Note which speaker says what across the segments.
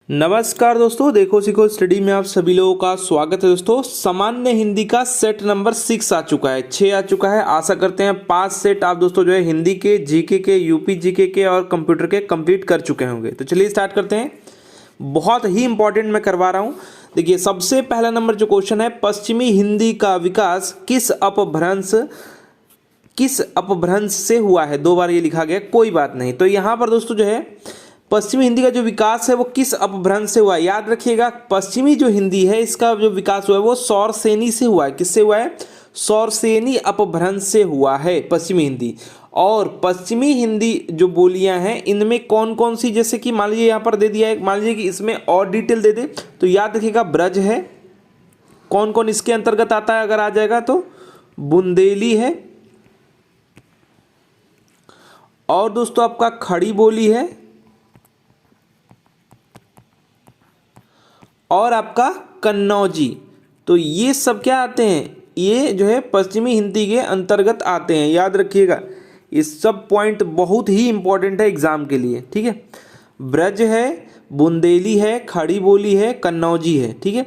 Speaker 1: नमस्कार दोस्तों, देखो सीखो स्टडी में आप सभी लोगों का स्वागत है। दोस्तों, सामान्य हिंदी का सेट नंबर 6 आ चुका है, 6 आ चुका है। आशा करते हैं 5 सेट आप दोस्तों जो है हिंदी के, जीके के, यूपी जीके के और कंप्यूटर के कंप्लीट कर चुके होंगे। तो चलिए स्टार्ट करते हैं। बहुत ही इंपॉर्टेंट मैं करवा रहा हूँ। देखिए, सबसे पहला नंबर जो क्वेश्चन है, पश्चिमी हिंदी का विकास किस अपभ्रंश से हुआ है। 2 बार ये लिखा गया, कोई बात नहीं। तो यहाँ पर दोस्तों जो है पश्चिमी हिंदी का जो विकास है वो किस अपभ्रंश से हुआ है। याद रखिएगा, पश्चिमी जो हिंदी है इसका जो विकास हुआ है वो सौरसेनी से हुआ है। किससे हुआ है? सौरसेनी अपभ्रंश से हुआ है पश्चिमी हिंदी। और पश्चिमी हिंदी जो बोलियां हैं इनमें कौन कौन सी, जैसे कि मान लीजिए यहाँ पर दे दिया है, मान लीजिए कि इसमें और डिटेल दे दे तो याद रखिएगा, ब्रज है, कौन कौन इसके अंतर्गत आता है अगर आ जाएगा तो बुंदेली है, और दोस्तों आपका खड़ी बोली है, और आपका कन्नौजी। तो ये सब क्या आते हैं? ये जो है पश्चिमी हिंदी के अंतर्गत आते हैं। याद रखिएगा, ये सब पॉइंट बहुत ही इंपॉर्टेंट है एग्जाम के लिए। ठीक है, ब्रज है, बुंदेली है, खड़ी बोली है, कन्नौजी है। ठीक है,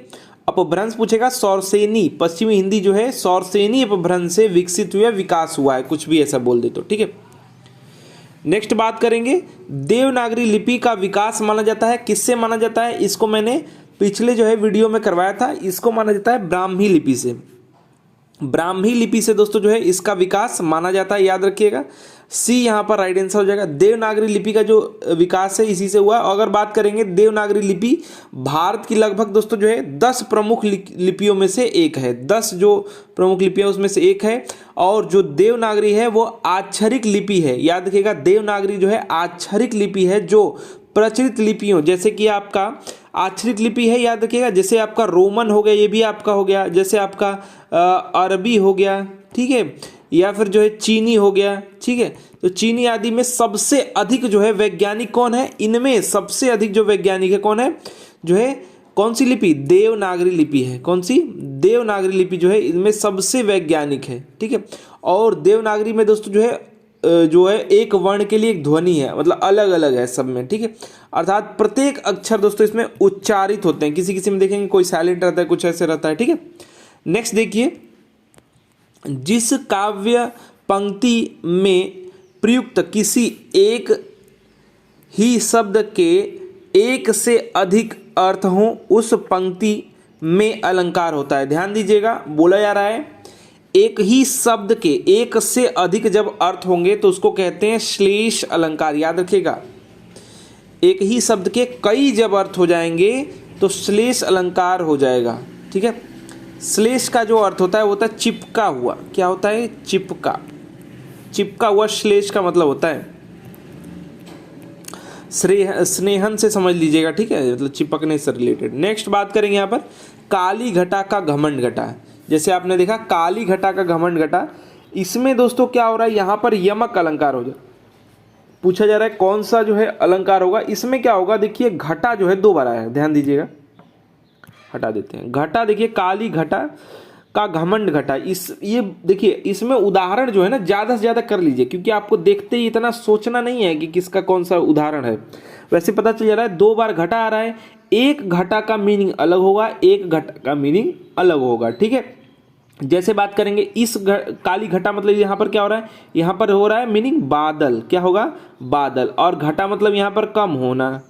Speaker 1: अपभ्रंश पूछेगा सौरसेनी, पश्चिमी हिंदी जो है सौरसेनी अपभ्रंश से विकसित हुआ, विकास हुआ है, कुछ भी ऐसा बोल दे तो। ठीक है, नेक्स्ट बात करेंगे, देवनागरी लिपि का विकास माना जाता है, किससे माना जाता है? इसको मैंने पिछले जो है वीडियो में करवाया था। इसको माना जाता है ब्राह्मी लिपि से। ब्राह्मी लिपि से दोस्तों जो है इसका विकास माना जाता है। याद रखिएगा, सी यहाँ पर राइट आंसर हो जाएगा। देवनागरी लिपि का जो विकास है इसी से हुआ। अगर बात करेंगे, देवनागरी लिपि भारत की लगभग दोस्तों जो है 10 प्रमुख लिपियों में से एक है। 10 जो प्रमुख लिपियां उसमें से एक है। और जो देवनागरी है वो आक्षरिक लिपि है। याद रखिएगा, देवनागरी जो है आक्षरिक लिपि है, जो प्रचलित लिपियों, जैसे कि आपका आक्षरिक लिपि है, याद रखिएगा, जैसे आपका रोमन हो गया, ये भी आपका हो गया, जैसे आपका अरबी हो गया, ठीक है, या फिर जो है चीनी हो गया। ठीक है, तो चीनी आदि में सबसे अधिक जो है वैज्ञानिक कौन है? इनमें सबसे अधिक जो वैज्ञानिक है कौन है? जो है कौन सी लिपि? देवनागरी लिपि है। कौन सी? देवनागरी लिपि जो है इनमें सबसे वैज्ञानिक है। ठीक है, और देवनागरी में दोस्तों जो है एक वर्ण के लिए एक ध्वनि है, मतलब अलग अलग है सब में। ठीक है, अर्थात प्रत्येक अक्षर दोस्तों इसमें उच्चारित होते हैं। किसी किसी में देखेंगे कोई साइलेंट रहता है, कुछ ऐसे रहता है। ठीक है, नेक्स्ट देखिए, जिस काव्य पंक्ति में प्रयुक्त किसी एक ही शब्द के एक से अधिक अर्थ हो उस पंक्ति में अलंकार होता है। ध्यान दीजिएगा, बोला जा रहा है एक ही शब्द के एक से अधिक जब अर्थ होंगे तो उसको कहते हैं श्लेष अलंकार। याद रखिएगा, एक ही शब्द के कई जब अर्थ हो जाएंगे तो श्लेष अलंकार हो जाएगा। ठीक है, श्लेष का जो अर्थ होता है वो होता है चिपका हुआ। क्या होता है? चिपका, चिपका हुआ श्लेष का मतलब होता है स्नेहन से समझ लीजिएगा। ठीक है, मतलब चिपकने से रिलेटेड। नेक्स्ट बात करेंगे यहाँ पर, काली घटा का घमंड घटा। जैसे आपने देखा काली घटा का घमंड घटा, इसमें दोस्तों क्या हो रहा है? यहाँ पर यमक अलंकार हो जाए, पूछा जा रहा है कौन सा जो है अलंकार होगा। इसमें क्या होगा? देखिए, घटा जो है 2 बार आया है, ध्यान दीजिएगा, हटा देते हैं। घटा देखिए, काली घटा का घमंड घटा, ये देखिए, इसमें उदाहरण जो है ना ज़्यादा से ज़्यादा कर लीजिए, क्योंकि आपको देखते ही इतना सोचना नहीं है कि किसका कौन सा उदाहरण है। वैसे पता चल जा रहा है 2 बार घटा आ रहा है, एक घटा का मीनिंग अलग होगा, एक घटा का मीनिंग अलग होगा। ठीक है, जैसे बात करेंगे इस काली घटा, मतलब यहाँ पर क्या हो रहा है? यहाँ पर हो रहा है मीनिंग बादल। क्या होगा? बादल। और घटा मतलब यहाँ पर कम होना।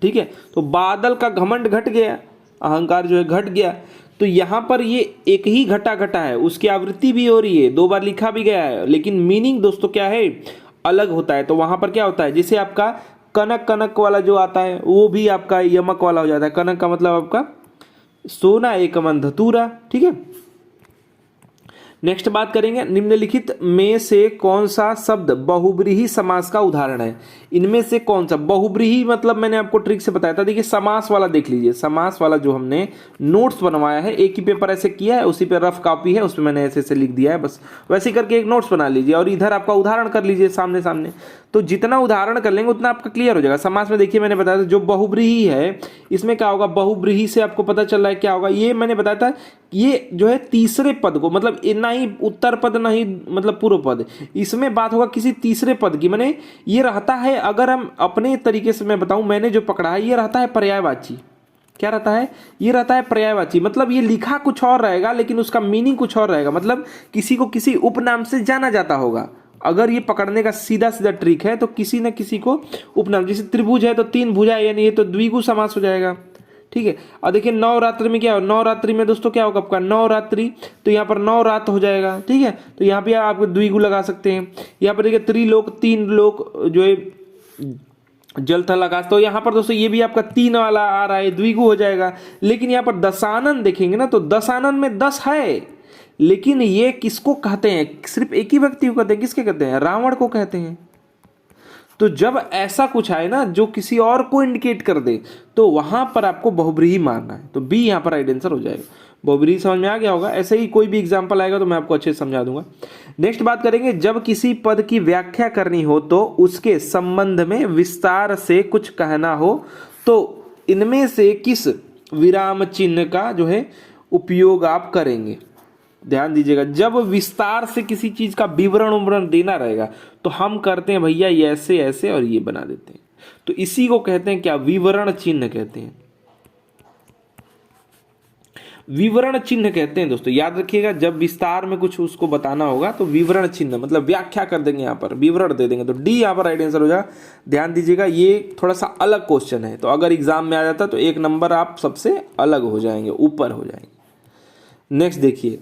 Speaker 1: ठीक है, तो बादल का घमंड घट गया, अहंकार जो है घट गया। तो यहाँ पर ये एक ही घटा घटा है, उसकी आवृत्ति भी हो रही है, 2 बार लिखा भी गया है, लेकिन मीनिंग दोस्तों क्या है? अलग होता है। तो वहां पर क्या होता है? जैसे आपका कनक, कनक वाला जो आता है वो भी आपका यमक वाला हो जाता है। कनक का मतलब आपका सोना, एक मन धतूरा। ठीक है, नेक्स्ट बात करेंगे, निम्नलिखित में से कौन सा शब्द बहुब्रीहि समास का उदाहरण है? इनमें से कौन सा? बहुब्रीहि मतलब मैंने आपको ट्रिक से बताया था। देखिए, समास वाला देख लीजिए, समास वाला जो हमने नोट्स बनवाया है, एक ही पेपर ऐसे किया है, उसी पे रफ कॉपी है, उसमें मैंने ऐसे ऐसे लिख दिया है, बस वैसे करके एक नोट्स बना लीजिए और इधर आपका उदाहरण कर लीजिए सामने सामने। तो जितना उदाहरण कर लेंगे उतना आपका क्लियर हो जाएगा। समास में देखिए, मैंने बताया था जो बहुब्रीहि है इसमें क्या होगा? बहुब्रीहि से आपको पता चल रहा है क्या होगा? ये मैंने बताया था ये जो है तीसरे पद को, मतलब ना ही उत्तर पद ना ही मतलब पूर्व पद, इसमें बात होगा किसी तीसरे पद की। मैंने ये रहता है, अगर हम अपने तरीके से मैं बताऊं, मैंने जो पकड़ा है ये रहता है पर्यायवाची। क्या रहता है? ये रहता है पर्यायवाची, मतलब ये लिखा कुछ और रहेगा लेकिन उसका मीनिंग कुछ और रहेगा, मतलब किसी को किसी उपनाम से जाना जाता होगा। अगर ये पकड़ने का सीधा सीधा ट्रिक है तो किसी न किसी को उपनाम, जैसे त्रिभुज है तो तीन भुजा, यानी ये तो द्विगु समास हो जाएगा। ठीक है, और देखिए नवरात्रि में क्या हो, नवरात्रि में दोस्तों क्या होगा आपका, नवरात्रि, तो यहाँ पर नवरात हो जाएगा। ठीक है, तो यहाँ पे आप द्विगु लगा सकते हैं। यहाँ पर देखिए त्रिलोक, तीन लोक जो है जल थल आकाश, तो यहाँ पर दोस्तों ये भी आपका तीन वाला आ रहा है, द्विगु हो जाएगा। लेकिन यहाँ पर दशानन देखेंगे ना, तो दशानन में 10 है, लेकिन ये किसको कहते हैं? सिर्फ एक ही व्यक्ति को कहते हैं। किसके कहते हैं? रावण को कहते हैं। तो जब ऐसा कुछ आए ना जो किसी और को इंडिकेट कर दे, तो वहां पर आपको बहुब्रीहि मानना है। तो बी यहां पर राइट आंसर हो जाएगा। बहुब्रीहि समझ में आ गया होगा। ऐसे ही कोई भी एग्जांपल आएगा तो मैं आपको अच्छे से समझा दूंगा। नेक्स्ट बात करेंगे, जब किसी पद की व्याख्या करनी हो तो उसके संबंध में विस्तार से कुछ कहना हो, तो इनमें से किस विराम चिन्ह का जो है उपयोग आप करेंगे? ध्यान दीजिएगा, जब विस्तार से किसी चीज का विवरण देना रहेगा तो हम करते हैं भैया ये ऐसे ऐसे और ये बना देते हैं। तो इसी को कहते हैं क्या? विवरण चिन्ह कहते हैं। विवरण चिन्ह कहते हैं दोस्तों, याद रखिएगा। जब विस्तार में कुछ उसको बताना होगा तो विवरण चिन्ह मतलब व्याख्या कर देंगे, यहाँ पर विवरण दे देंगे। तो डी यहाँ पर राइट आंसर हो जाएगा। ध्यान दीजिएगा, ये थोड़ा सा अलग क्वेश्चन है, तो अगर एग्जाम में आ जाता तो 1 नंबर आप सबसे अलग हो जाएंगे, ऊपर हो जाएंगे। नेक्स्ट देखिए,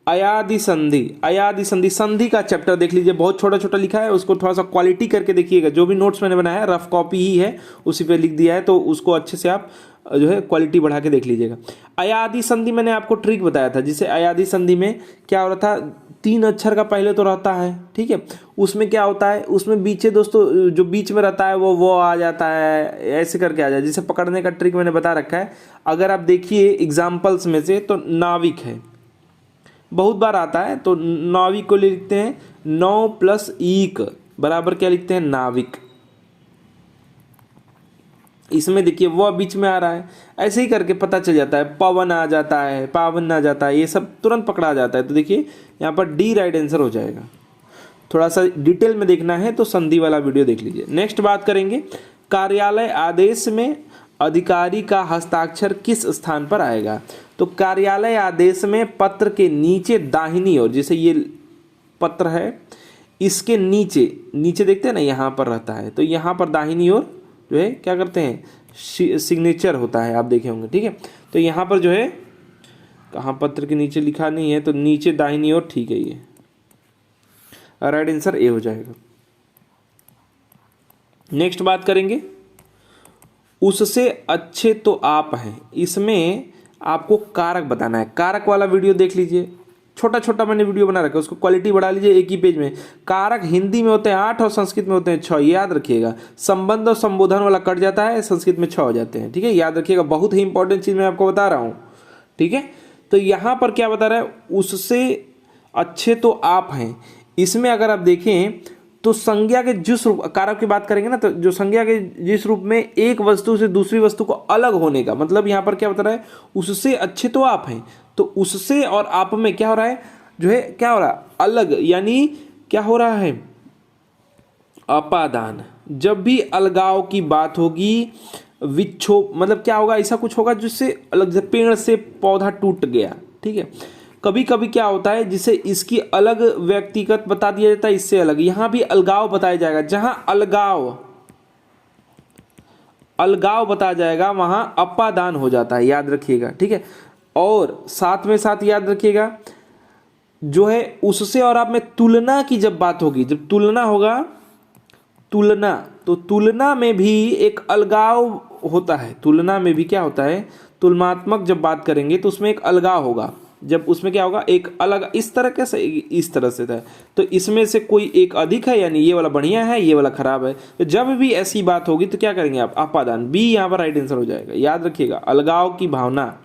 Speaker 1: अयादि संधि। अयादि संधि, संधि का चैप्टर देख लीजिए, बहुत छोटा छोटा लिखा है, उसको थोड़ा सा क्वालिटी करके देखिएगा। जो भी नोट्स मैंने बनाया है रफ कॉपी ही है, उसी पे लिख दिया है, तो उसको अच्छे से आप जो है क्वालिटी बढ़ा के देख लीजिएगा। अयादि संधि मैंने आपको ट्रिक बताया था, जिसे अयादि संधि में क्या हो रहा था, 3 अक्षर का पहले तो रहता है। ठीक है, उसमें क्या होता है, उसमें बीचे दोस्तों जो बीच में रहता है वो आ जाता है, ऐसे करके आ जाए। जिसे पकड़ने का ट्रिक मैंने बता रखा है। अगर आप देखिए एग्जाम्पल्स में से, तो नाविक है, बहुत बार आता है, तो नाविक को लिखते हैं 9 + ईक बराबर क्या लिखते हैं? नाविक। इसमें देखिए वह बीच में आ रहा है, ऐसे ही करके पता चल जाता है। पवन आ जाता है, पावन आ जाता है, ये सब तुरंत पकड़ा जाता है। तो देखिए यहाँ पर डी राइट आंसर हो जाएगा। थोड़ा सा डिटेल में देखना है तो संधि वाला वीडियो देख लीजिए। नेक्स्ट बात करेंगे, कार्यालय आदेश में अधिकारी का हस्ताक्षर किस स्थान पर आएगा? तो कार्यालय आदेश में पत्र के नीचे दाहिनी ओर, जैसे ये पत्र है, इसके नीचे नीचे देखते हैं ना, यहाँ पर रहता है, तो यहाँ पर दाहिनी ओर जो है क्या करते हैं, सिग्नेचर होता है, आप देखे होंगे। ठीक है, तो यहाँ पर जो है, कहाँ पत्र के नीचे लिखा नहीं है, तो नीचे दाहिनी ओर। ठीक है, ये राइट आंसर ए हो जाएगा। नेक्स्ट बात करेंगे, उससे अच्छे तो आप हैं। इसमें आपको कारक बताना है। कारक वाला वीडियो देख लीजिए, छोटा छोटा मैंने वीडियो बना रखा है, उसको क्वालिटी बढ़ा लीजिए एक ही पेज में। कारक हिंदी में होते हैं 8 और संस्कृत में होते हैं 6, याद रखिएगा। संबंध और संबोधन वाला कट जाता है, संस्कृत में 6 हो जाते हैं। ठीक है, याद रखिएगा, बहुत ही इंपॉर्टेंट चीज मैं आपको बता रहा हूँ। ठीक है, तो यहाँ पर क्या बता रहा है, उससे अच्छे तो आप हैं। इसमें अगर आप देखें तो संज्ञा के जिस रूप, कारक की बात करेंगे ना, तो जो संज्ञा के जिस रूप में एक वस्तु से दूसरी वस्तु को अलग होने का मतलब, यहाँ पर क्या बता रहा है, उससे अच्छे तो आप हैं। तो उससे और आप में क्या हो रहा है, जो है क्या हो रहा है, अलग, यानी क्या हो रहा है, अपादान। जब भी अलगाव की बात होगी, विक्षोभ मतलब क्या होगा, ऐसा कुछ होगा जिससे अलग, जैसे पेड़ से पौधा टूट गया। ठीक है, कभी कभी क्या होता है, जिसे इसकी अलग व्यक्तिगत बता दिया जाता है, इससे अलग। यहां भी अलगाव बताया जाएगा, जहां अलगाव बताया जाएगा वहां अपादान हो जाता है, याद रखिएगा। ठीक है, और साथ में साथ याद रखिएगा, जो है उससे और आप में तुलना की जब बात होगी, जब तुलना होगा, तुलना, तो तुलना में भी एक अलगाव होता है। तुलना में भी क्या होता है, तुलनात्मक जब बात करेंगे तो उसमें एक अलगाव होगा। जब उसमें क्या होगा, एक अलग, इस तरह कैसे, इस तरह से था, तो इसमें से कोई एक अधिक है, यानी ये वाला बढ़िया है, ये वाला खराब है। तो जब भी ऐसी बात होगी तो क्या करेंगे आप, अपादान। बी यहाँ पर राइट आंसर हो जाएगा। याद रखिएगा, अलगाव की भावना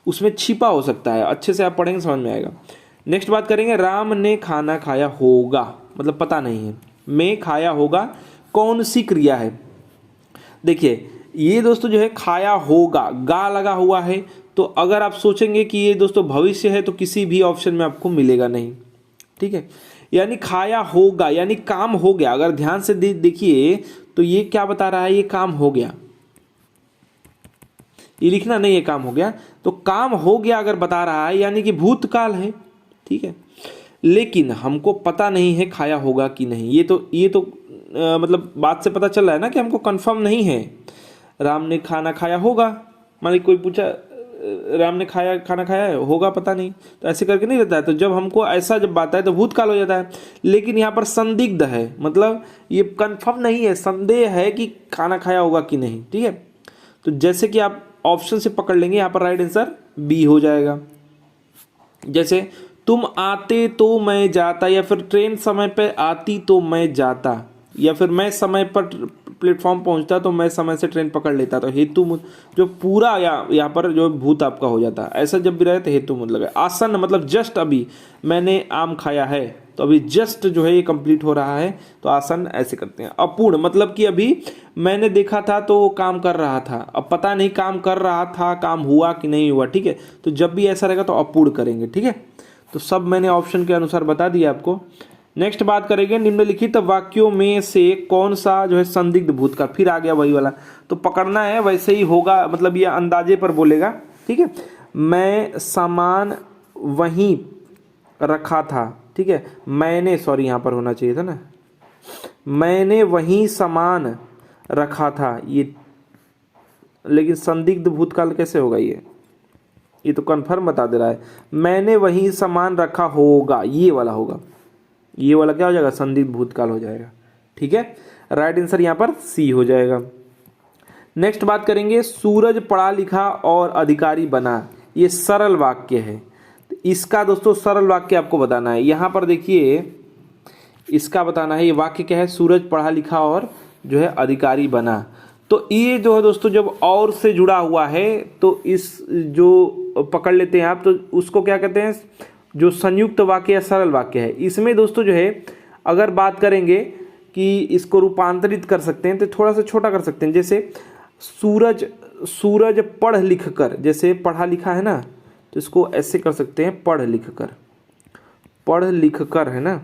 Speaker 1: उसमें छिपा हो सकता है, अच्छे से आप पढ़ेंगे समझ में आएगा। नेक्स्ट बात करेंगे, राम ने खाना खाया होगा, मतलब पता नहीं है, में खाया होगा कौन सी क्रिया है? देखिए ये दोस्तों जो है खाया होगा, गा लगा हुआ है, तो अगर आप सोचेंगे कि ये दोस्तों भविष्य है तो किसी भी ऑप्शन में आपको मिलेगा नहीं। ठीक है, यानी खाया होगा यानी काम हो गया। अगर ध्यान से देखिए तो ये क्या बता रहा है, ये काम हो गया, ये लिखना नहीं है काम हो गया, तो काम हो गया अगर बता रहा है यानी कि भूतकाल है। ठीक है, लेकिन हमको पता नहीं है खाया होगा कि नहीं। ये तो मतलब बात से पता चल रहा है ना कि हमको कंफर्म नहीं है। राम ने खाना खाया होगा, मान ली कोई पूछा राम ने खाना खाया है, होगा पता नहीं, तो ऐसे करके नहीं रहता है। तो जब हमको ऐसा जब बात है तो भूतकाल हो जाता है। लेकिन यहाँ पर संदिग्ध है, मतलब ये कंफर्म नहीं है, संदेह है कि खाना खाया होगा कि नहीं। ठीक है, तो जैसे कि आप ऑप्शन से पकड़ लेंगे, यहाँ पर राइट आंसर बी हो जाएगा। जैसे तुम आते तो मैं जाता, या फिर ट्रेन समय पर आती तो मैं जाता, या फिर मैं समय पर प्लेटफॉर्म पहुंचता तो मैं समय से ट्रेन पकड़ लेता। तो हेतु जो पूरा यहाँ पर जो भूत आपका हो जाता है। ऐसा जब भी रहे तो हेतु मतलब है। आसन मतलब जस्ट अभी मैंने आम खाया है, तो अभी जस्ट जो है ये कंप्लीट हो रहा है, तो आसन ऐसे करते हैं। अपूर्ण मतलब कि अभी मैंने देखा था तो वो काम कर रहा था, अब पता नहीं काम कर रहा था, काम हुआ कि नहीं हुआ। ठीक है, तो जब भी ऐसा रहेगा तो अपूर्ण करेंगे। ठीक है, तो सब मैंने ऑप्शन के अनुसार बता दिया आपको। नेक्स्ट बात करेंगे, निम्नलिखित वाक्यों में से कौन सा जो है संदिग्ध भूतकाल, फिर आ गया वही वाला, तो पकड़ना है, वैसे ही होगा, मतलब ये अंदाजे पर बोलेगा। ठीक है, मैं सामान वहीं रखा था। ठीक है, मैंने, सॉरी यहाँ पर होना चाहिए था ना, मैंने वहीं सामान रखा था, ये लेकिन संदिग्ध भूतकाल कैसे होगा? ये तो कन्फर्म बता दे रहा है, मैंने वहीं सामान रखा होगा, ये वाला होगा, ये वाला क्या हो जाएगा? संदिग्ध भूतकाल हो जाएगा। ठीक है, राइट आंसर यहाँ पर सी हो जाएगा। नेक्स्ट बात करेंगे, सूरज पढ़ा लिखा और अधिकारी बना, ये सरल वाक्य है। तो इसका दोस्तों सरल वाक्य आपको बताना है। यहाँ पर देखिए इसका बताना है, ये वाक्य क्या है? सूरज पढ़ा लिखा और जो है अधिकारी बना। तो ये जो है दोस्तों जब और से जुड़ा हुआ है तो इस जो पकड़ लेते हैं आप, तो उसको क्या कहते हैं? जो संयुक्त वाक्य या सरल वाक्य है। इसमें दोस्तों जो है अगर बात करेंगे कि इसको रूपांतरित कर सकते हैं तो थोड़ा सा छोटा कर सकते हैं। जैसे सूरज पढ़ लिख कर, जैसे पढ़ा लिखा है ना, तो इसको ऐसे कर सकते हैं, पढ़ लिख कर है ना,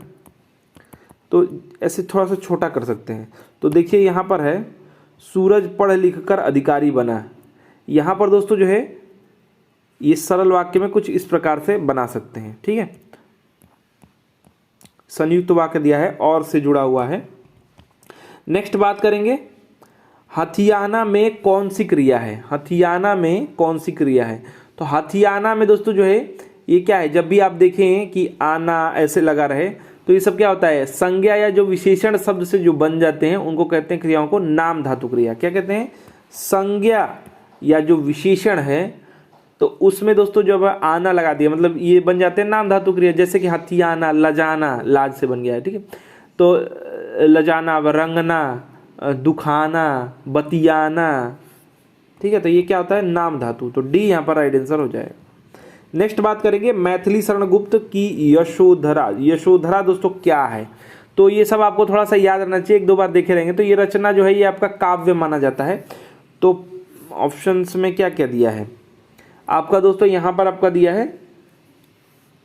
Speaker 1: तो ऐसे थोड़ा सा छोटा कर सकते हैं। तो देखिए यहाँ पर है सूरज पढ़ लिख कर अधिकारी बना। यहाँ पर दोस्तों जो है ये सरल वाक्य में कुछ इस प्रकार से बना सकते हैं। ठीक है, संयुक्त वाक्य दिया है और से जुड़ा हुआ है। नेक्स्ट बात करेंगे, हथियाना में कौन सी क्रिया है? हथियाना में कौन सी क्रिया है? तो हथियाना में दोस्तों जो है ये क्या है? जब भी आप देखें कि आना ऐसे लगा रहे तो ये सब क्या होता है? संज्ञा या जो विशेषण शब्द से जो बन जाते हैं उनको कहते हैं क्रियाओं को नाम धातु क्रिया। क्या कहते हैं? संज्ञा या जो विशेषण है तो उसमें दोस्तों जब आना लगा दिया मतलब ये बन जाते हैं नाम धातु क्रिया। जैसे कि हथियाना, लजाना, लाज से बन गया है। ठीक है, तो लजाना, रंगना, दुखाना, बतियाना। ठीक है, तो ये क्या होता है? नाम धातु। तो डी यहाँ पर राइट आंसर हो जाएगा। नेक्स्ट बात करेंगे, मैथिली शरण गुप्त की यशोधरा। यशोधरा दोस्तों क्या है? तो ये सब आपको थोड़ा सा याद रखना चाहिए, एक दो बार देखे रहेंगे। तो ये रचना जो है ये आपका काव्य माना जाता है। तो ऑप्शंस में क्या क्या दिया है आपका दोस्तों? यहाँ पर आपका दिया है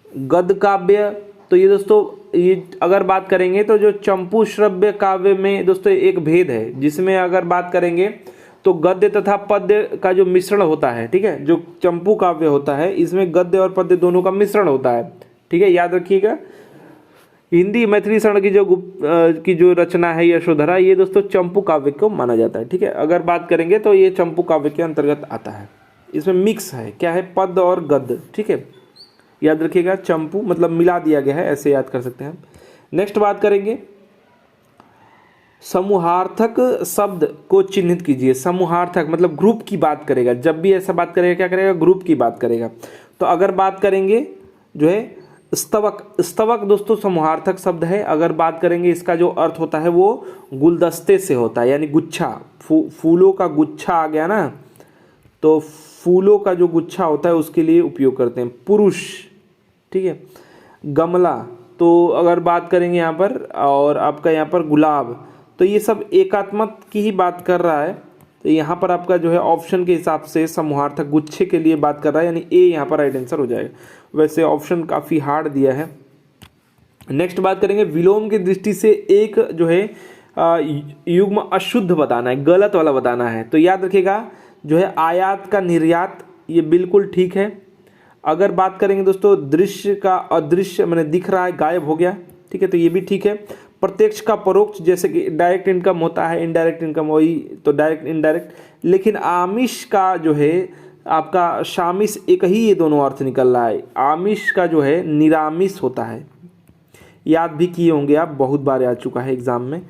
Speaker 1: गद्य काव्य। तो ये दोस्तों ये अगर बात करेंगे तो जो चंपू श्रव्य काव्य में दोस्तों एक भेद है, जिसमें अगर बात करेंगे तो गद्य तथा पद्य का जो मिश्रण होता है। ठीक है, जो चंपू काव्य होता है इसमें गद्य और पद्य दोनों का मिश्रण होता है। ठीक है, याद रखिएगा। हिंदी मैथिली शरण की जो रचना है यशोधरा, ये दोस्तों चंपू काव्य को माना जाता है। ठीक है, अगर बात करेंगे तो ये चंपू काव्य के अंतर्गत आता है। इसमें मिक्स है, क्या है? पद्य और गद्य। ठीक है, याद रखिएगा, चंपू मतलब मिला दिया गया है, ऐसे याद कर सकते हैं। नेक्स्ट बात करेंगे, समूहार्थक शब्द को चिन्हित कीजिए। समूहार्थक मतलब ग्रुप की बात करेगा, जब भी ऐसा बात करेगा क्या करेगा? ग्रुप की बात करेगा। तो अगर बात करेंगे जो है स्तवक, स्तवक दोस्तों समूहार्थक शब्द है। अगर बात करेंगे इसका जो अर्थ होता है वो गुलदस्ते से होता है, यानी गुच्छा, फूलों का गुच्छा आ गया ना, तो फूलों का जो गुच्छा होता है उसके लिए उपयोग करते हैं। पुरुष, ठीक है, गमला, तो अगर बात करेंगे यहाँ पर, और आपका यहाँ पर गुलाब, तो ये सब एकात्मक की ही बात कर रहा है। तो यहाँ पर आपका जो है ऑप्शन के हिसाब से समूहार्थक गुच्छे के लिए बात कर रहा है, यानी ए यहाँ पर राइट आंसर हो जाएगा। वैसे ऑप्शन काफ़ी हार्ड दिया है। नेक्स्ट बात करेंगे, विलोम की दृष्टि से एक जो है युग्म अशुद्ध बताना है, गलत वाला बताना है। तो याद रखिएगा जो है आयात का निर्यात, ये बिल्कुल ठीक है। अगर बात करेंगे दोस्तों दृश्य का अदृश्य, मैंने दिख रहा है गायब हो गया, ठीक है, तो ये भी ठीक है। प्रत्यक्ष का परोक्ष, जैसे कि डायरेक्ट इनकम होता है, इनडायरेक्ट इनकम वही तो डायरेक्ट इनडायरेक्ट। लेकिन आमिष का जो है आपका शामिश एक ही, ये दोनों अर्थ निकल रहा है। आमिष का जो है निरामिष होता है, याद भी किए होंगे आप, बहुत बार आ चुका है एग्जाम में।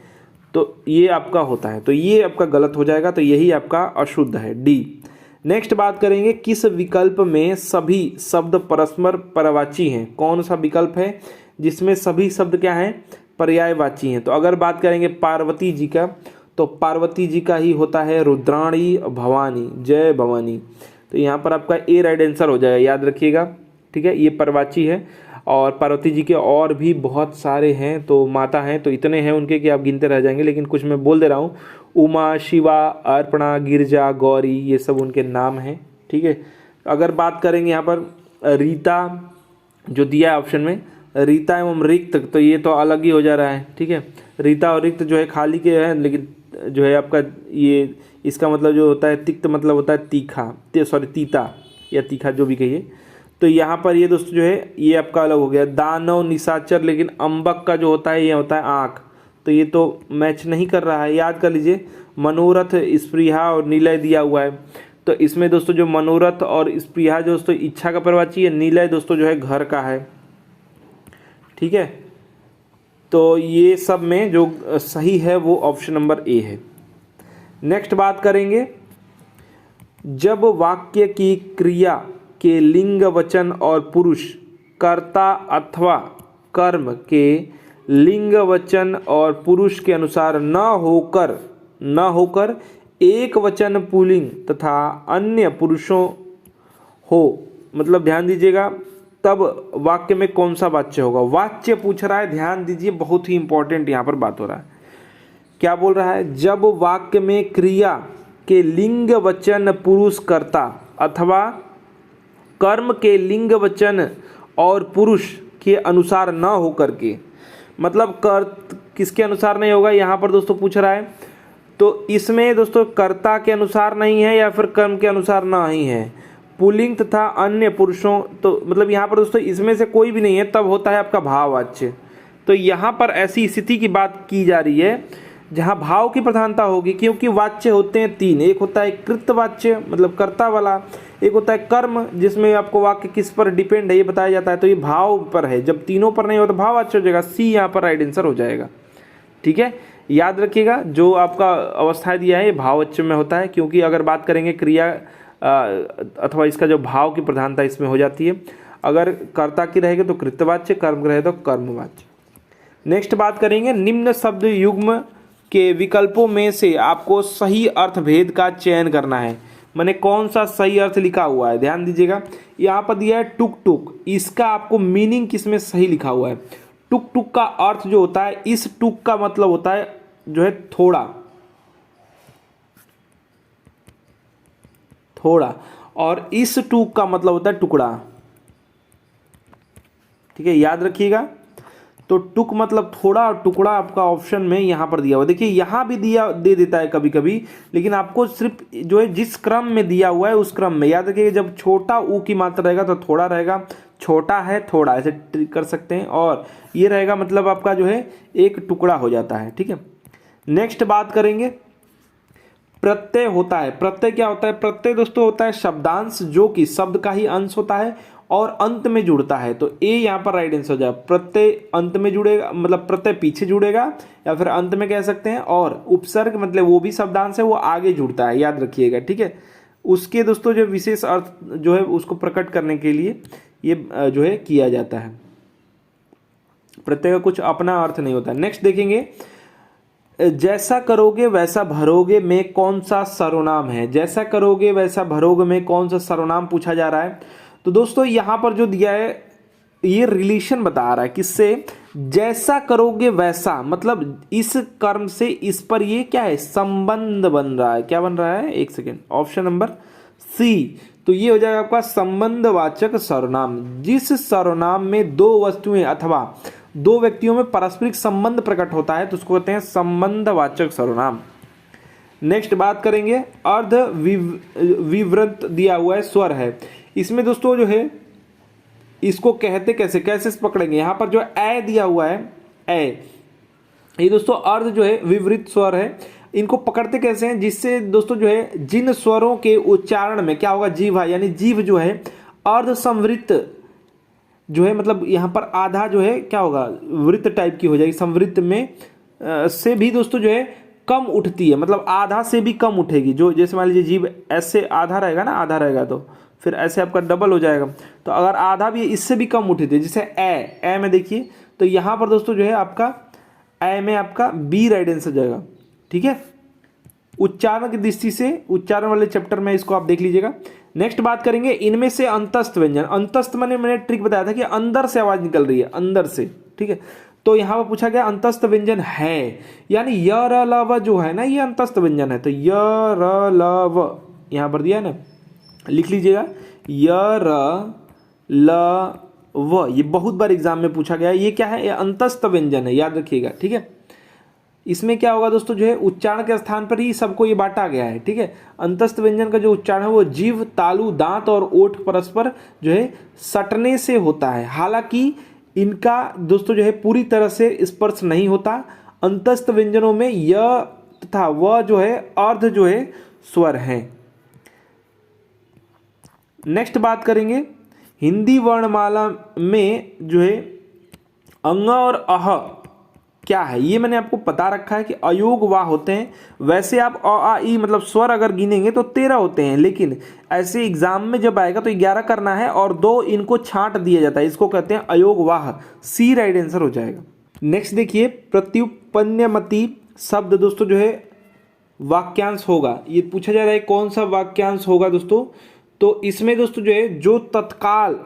Speaker 1: तो ये आपका होता है, तो ये आपका गलत हो जाएगा, तो यही आपका अशुद्ध है, डी। नेक्स्ट बात करेंगे, किस विकल्प में सभी शब्द परस्पर पर्यायवाची हैं? कौन सा विकल्प है जिसमें सभी शब्द क्या हैं? पर्यायवाची हैं। तो अगर बात करेंगे पार्वती जी का, तो पार्वती जी का ही होता है रुद्राणी भवानी, जय भवानी। तो यहाँ पर आपका ए राइट आंसर हो जाएगा, याद रखिएगा, ठीक है, ये पर्यायवाची है। और पार्वती जी के और भी बहुत सारे हैं, तो माता हैं, तो इतने हैं उनके कि आप गिनते रह जाएंगे, लेकिन कुछ मैं बोल दे रहा हूँ। उमा, शिवा, अर्पणा, गिरजा, गौरी, ये सब उनके नाम हैं, ठीक है। अगर बात करेंगे यहाँ पर रीता जो दिया है ऑप्शन में, रीता एवं रिक्त, तो ये तो अलग ही हो जा रहा है, ठीक है। रीता और रिक्त जो है खाली के हैं, लेकिन जो है आपका ये इसका मतलब जो होता है तिक्त, मतलब होता है तीखा, सॉरी तीता या तीखा जो भी कहिए। तो यहाँ पर ये दोस्तों जो है ये आपका अलग हो गया। दानव, निशाचर, लेकिन अम्बक का जो होता है ये होता है आँख, तो ये तो मैच नहीं कर रहा है, याद कर लीजिए। मनोरथ, स्पृहा और निलय दिया हुआ है, तो इसमें दोस्तों जो मनोरथ और स्पृहा जो दोस्तों इच्छा का पर्यायवाची है, निलय दोस्तों जो है घर का है, ठीक है। तो ये सब में जो सही है वो ऑप्शन नंबर ए है। नेक्स्ट बात करेंगे, जब वाक्य की क्रिया के लिंग, वचन और पुरुष, कर्ता अथवा कर्म के लिंग, वचन और पुरुष के अनुसार न होकर एक वचन पुल्लिंग तथा अन्य पुरुषों हो, मतलब ध्यान दीजिएगा, तब वाक्य में कौन सा वाच्य होगा? वाच्य पूछ रहा है, ध्यान दीजिए, बहुत ही इंपॉर्टेंट यहाँ पर बात हो रहा है। क्या बोल रहा है? जब वाक्य में क्रिया के लिंग, वचन, पुरुष, कर्ता अथवा कर्म के लिंग, वचन और पुरुष के अनुसार न होकर के, मतलब किसके अनुसार नहीं होगा यहाँ पर दोस्तों पूछ रहा है। तो इसमें दोस्तों कर्ता के अनुसार नहीं है या फिर कर्म के अनुसार नहीं है, पुल्लिंग तथा अन्य पुरुषों, तो मतलब यहाँ पर दोस्तों इसमें से कोई भी नहीं है, तब होता है आपका भाववाच्य। तो यहाँ पर ऐसी स्थिति की बात की जा रही है जहाँ भाव की प्रधानता होगी, क्योंकि वाच्य होते हैं तीन, एक होता है कृतवाच्य मतलब कर्ता वाला, एक होता है कर्म जिसमें आपको वाक्य किस पर डिपेंड है ये बताया जाता है, तो ये भाव पर है। जब तीनों पर नहीं हो तो भाववाच्य हो जाएगा, सी यहाँ पर राइट आंसर हो जाएगा, ठीक है। याद रखिएगा जो आपका अवस्थाएं दिया है ये भाववाच्य में होता है, क्योंकि अगर बात करेंगे क्रिया अथवा इसका जो भाव की प्रधानता इसमें हो जाती है। अगर कर्ता की रहेगी तो कृतवाच्य, कर्म की रहे तो कर्मवाच्य। नेक्स्ट बात करेंगे, निम्न शब्द युग्म के विकल्पों में से आपको सही अर्थभेद का चयन करना है। मैंने कौन सा सही अर्थ लिखा हुआ है ध्यान दीजिएगा। यहाँ पर दिया है टुक टुक, इसका आपको मीनिंग किसमें सही लिखा हुआ है? टुक टुक का अर्थ जो होता है, इस टुक का मतलब होता है जो है थोड़ा थोड़ा, और इस टुक का मतलब होता है टुकड़ा, ठीक है, याद रखिएगा। तो टुक मतलब थोड़ा और टुकड़ा आपका ऑप्शन में यहाँ पर दिया हुआ। देखिए यहाँ भी दे देता है कभी कभी, लेकिन आपको सिर्फ जो है जिस क्रम में दिया हुआ है उस क्रम में याद रखिएगा। जब छोटा ऊ की मात्रा रहेगा तो थोड़ा रहेगा, छोटा है थोड़ा, ऐसे ट्रिक कर सकते हैं, और ये रहेगा मतलब आपका जो है एक टुकड़ा हो जाता है, ठीक है। नेक्स्ट बात करेंगे, प्रत्यय होता है। प्रत्यय क्या होता है? प्रत्यय दोस्तों होता है शब्दांश जो कि शब्द का ही अंश होता है और अंत में जुड़ता है। तो ए यहाँ पर राइट आंसर हो जाएगा। प्रत्यय अंत में जुड़ेगा, मतलब प्रत्यय पीछे जुड़ेगा या फिर अंत में कह सकते हैं, और उपसर्ग मतलब वो भी शब्दांश है, वो आगे जुड़ता है, याद रखिएगा, ठीक है। उसके दोस्तों जो विशेष अर्थ जो है उसको प्रकट करने के लिए ये जो है किया जाता है। प्रत्यय का कुछ अपना अर्थ नहीं होता। नेक्स्ट देखेंगे, जैसा करोगे वैसा भरोगे में कौन सा सर्वनाम है? जैसा करोगे वैसा भरोगे में कौन सा सर्वनाम पूछा जा रहा है। तो दोस्तों यहाँ पर जो दिया है ये रिलेशन बता रहा है, किससे? जैसा करोगे वैसा, मतलब इस कर्म से इस पर ये क्या है, संबंध बन रहा है। क्या बन रहा है, एक सेकेंड, ऑप्शन नंबर सी। तो ये हो जाएगा आपका संबंधवाचक सर्वनाम। जिस सर्वनाम में दो वस्तुएं अथवा दो व्यक्तियों में पारस्परिक संबंध प्रकट होता है तो उसको कहते हैं संबंधवाचक सर्वनाम। नेक्स्ट बात करेंगे, अर्ध विवृत दिया हुआ है स्वर है। इसमें दोस्तों जो है इसको कहते कैसे, कैसे पकड़ेंगे, यहाँ पर जो ए दिया हुआ है, ए, ये दोस्तों अर्ध जो है विवृत स्वर है। इनको पकड़ते कैसे हैं, जिससे दोस्तों जो है जिन स्वरों के उच्चारण में क्या होगा, जीव, यानी जीव जो है अर्ध संवृत जो है, मतलब यहाँ पर आधा जो है क्या होगा, वृत्त टाइप की हो जाएगी। संवृत्त में से भी दोस्तों जो है कम उठती है, मतलब आधा से भी कम उठेगी। जो जैसे मान लीजिए जीव ऐसे आधा रहेगा ना, आधा रहेगा तो फिर ऐसे आपका डबल हो जाएगा। तो अगर आधा भी इससे भी कम उठी थी, जैसे ए में देखिए, तो यहाँ पर दोस्तों जो है आपका ए में आपका बी राइट आंसर जाएगा। ठीक है, उच्चारण की दृष्टि से उच्चारण वाले चैप्टर में इसको आप देख लीजिएगा। नेक्स्ट बात करेंगे, इनमें से अंतस्थ व्यंजन। अंतस्थ मैंने ट्रिक बताया था कि अंदर से आवाज निकल रही है, अंदर से। ठीक है, तो यहाँ पर पूछा गया अंतस्थ व्यंजन है, यानी य र ल व जो है ना, ये अंतस्थ व्यंजन है। तो य र ल व यहाँ पर दिया है ना, लिख लीजिएगा, य र ल व। ये बहुत बार एग्जाम में पूछा गया है। ये क्या है, ये अंतस्थ व्यंजन है, याद रखिएगा। ठीक है, इसमें क्या होगा दोस्तों जो है उच्चारण के स्थान पर ही सबको ये बांटा गया है। ठीक है, अंतस्थ व्यंजन का जो उच्चारण है वो जीभ, तालु, दांत और ओठ परस्पर जो है सटने से होता है। हालांकि इनका दोस्तों जो है पूरी तरह से स्पर्श नहीं होता। अंतस्थ व्यंजनों में य तथा व जो है अर्ध जो है स्वर हैं। नेक्स्ट बात करेंगे, हिंदी वर्णमाला में जो है अंग और अह क्या है, ये मैंने आपको बता रखा है कि अयोग वाह होते हैं। वैसे आप अ आ ई मतलब स्वर अगर गिनेंगे तो 13 होते हैं, लेकिन ऐसे एग्जाम में जब आएगा तो 11 करना है और 2 इनको छांट दिया जाता है। इसको कहते हैं अयोग वाह, सी राइट आंसर हो जाएगा। नेक्स्ट देखिए, प्रत्युपन्यमति शब्द दोस्तों जो है वाक्यांश होगा। ये पूछा जा रहा है कौन सा वाक्यांश होगा दोस्तों, तो इसमें दोस्तों जो है जो तत्काल,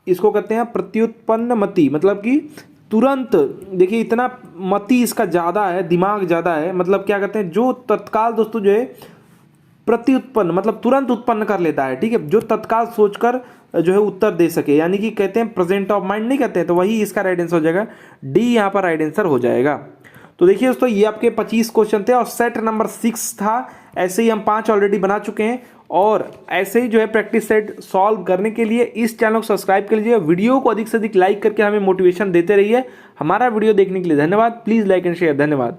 Speaker 1: इसको कहते हैं प्रत्युत्पन्नमति, मतलब कि तुरंत। देखिए इतना मति इसका ज़्यादा है, दिमाग ज़्यादा है, मतलब क्या कहते हैं जो तत्काल दोस्तों जो है प्रत्युत्पन्न मतलब तुरंत उत्पन्न कर लेता है। ठीक है, जो तत्काल सोचकर जो है उत्तर दे सके, यानी कि कहते हैं प्रेजेंट ऑफ माइंड नहीं कहते हैं, तो वही इसका राइट आंसर हो जाएगा, डी यहाँ पर राइट आंसर हो जाएगा। तो देखिए दोस्तों ये आपके 25 क्वेश्चन थे और सेट नंबर 6 था। ऐसे ही हम 5 ऑलरेडी बना चुके हैं और ऐसे ही जो है प्रैक्टिस सेट सॉल्व करने के लिए इस चैनल को सब्सक्राइब कर लीजिए। वीडियो को अधिक से अधिक लाइक करके हमें मोटिवेशन देते रहिए। हमारा वीडियो देखने के लिए धन्यवाद। Please like and share. धन्यवाद।